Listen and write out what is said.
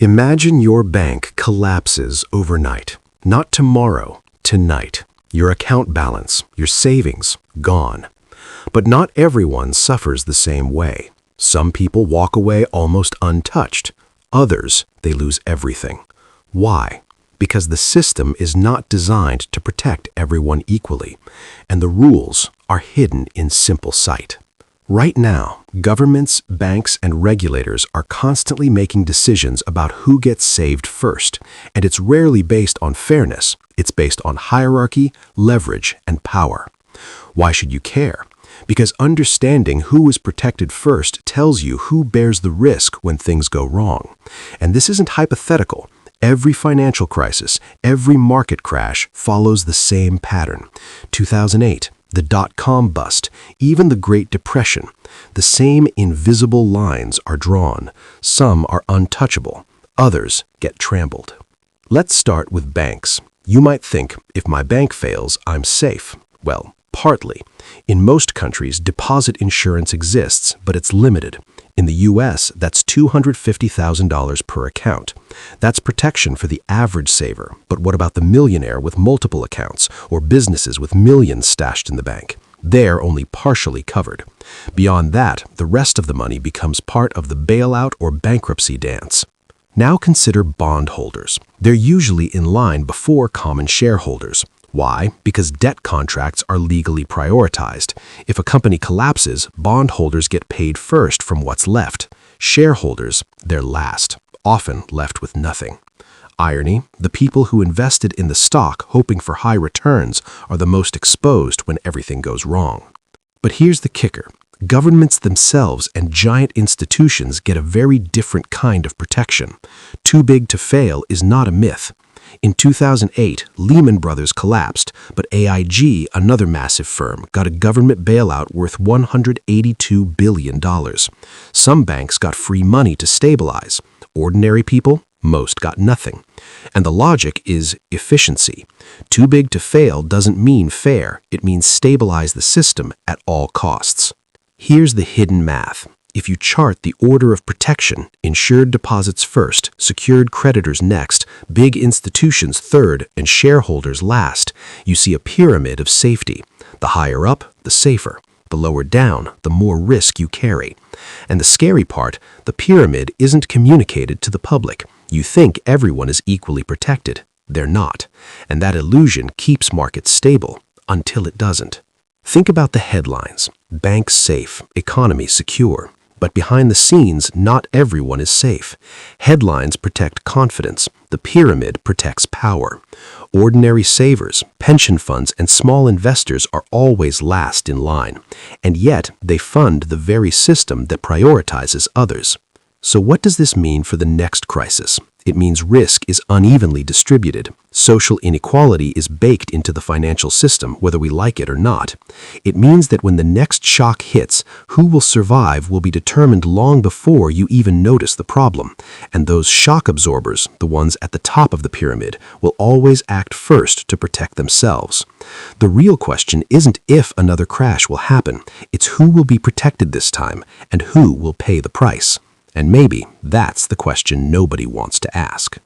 Imagine your bank collapses overnight. Not tomorrow, tonight. Your account balance, your savings, gone. But not everyone suffers the same way. Some people walk away almost untouched. Others, they lose everything. Why? Because the system is not designed to protect everyone equally, and the rules are hidden in simple sight. Right now, governments, banks, and regulators are constantly making decisions about who gets saved first, and it's rarely based on fairness. It's based on hierarchy, leverage, and power. Why should you care? Because understanding who is protected first tells you who bears the risk when things go wrong. And this isn't hypothetical. Every financial crisis, every market crash follows the same pattern. 2008, the dot-com bust, even the Great Depression. The same invisible lines are drawn. Some are untouchable. Others get trampled. Let's start with banks. You might think, if my bank fails, I'm safe. Well, partly. In most countries, deposit insurance exists, but it's limited. In the US, that's $250,000 per account. That's protection for the average saver. But what about the millionaire with multiple accounts or businesses with millions stashed in the bank? They're only partially covered. Beyond that, the rest of the money becomes part of the bailout or bankruptcy dance. Now consider bondholders. They're usually in line before common shareholders. Why? Because debt contracts are legally prioritized. If a company collapses, bondholders get paid first from what's left. Shareholders, they're last, often left with nothing. Irony, the people who invested in the stock hoping for high returns are the most exposed when everything goes wrong. But here's the kicker. Governments themselves and giant institutions get a very different kind of protection. Too big to fail is not a myth. In 2008, Lehman Brothers collapsed, but AIG, another massive firm, got a government bailout worth $182 billion. Some banks got free money to stabilize. Ordinary people, most got nothing. And the logic is efficiency. Too big to fail doesn't mean fair. It means stabilize the system at all costs. Here's the hidden math. If you chart the order of protection, insured deposits first, secured creditors next, big institutions third, and shareholders last, you see a pyramid of safety. The higher up, the safer. The lower down, the more risk you carry. And the scary part, the pyramid isn't communicated to the public. You think everyone is equally protected. They're not. And that illusion keeps markets stable until it doesn't. Think about the headlines. Banks safe, economy secure. But behind the scenes, not everyone is safe. Headlines protect confidence. The pyramid protects power. Ordinary savers, pension funds, and small investors are always last in line. And yet, they fund the very system that prioritizes others. So what does this mean for the next crisis? It means risk is unevenly distributed. Social inequality is baked into the financial system, whether we like it or not. It means that when the next shock hits, who will survive will be determined long before you even notice the problem. And those shock absorbers, the ones at the top of the pyramid, will always act first to protect themselves. The real question isn't if another crash will happen. It's who will be protected this time, and who will pay the price. And maybe that's the question nobody wants to ask.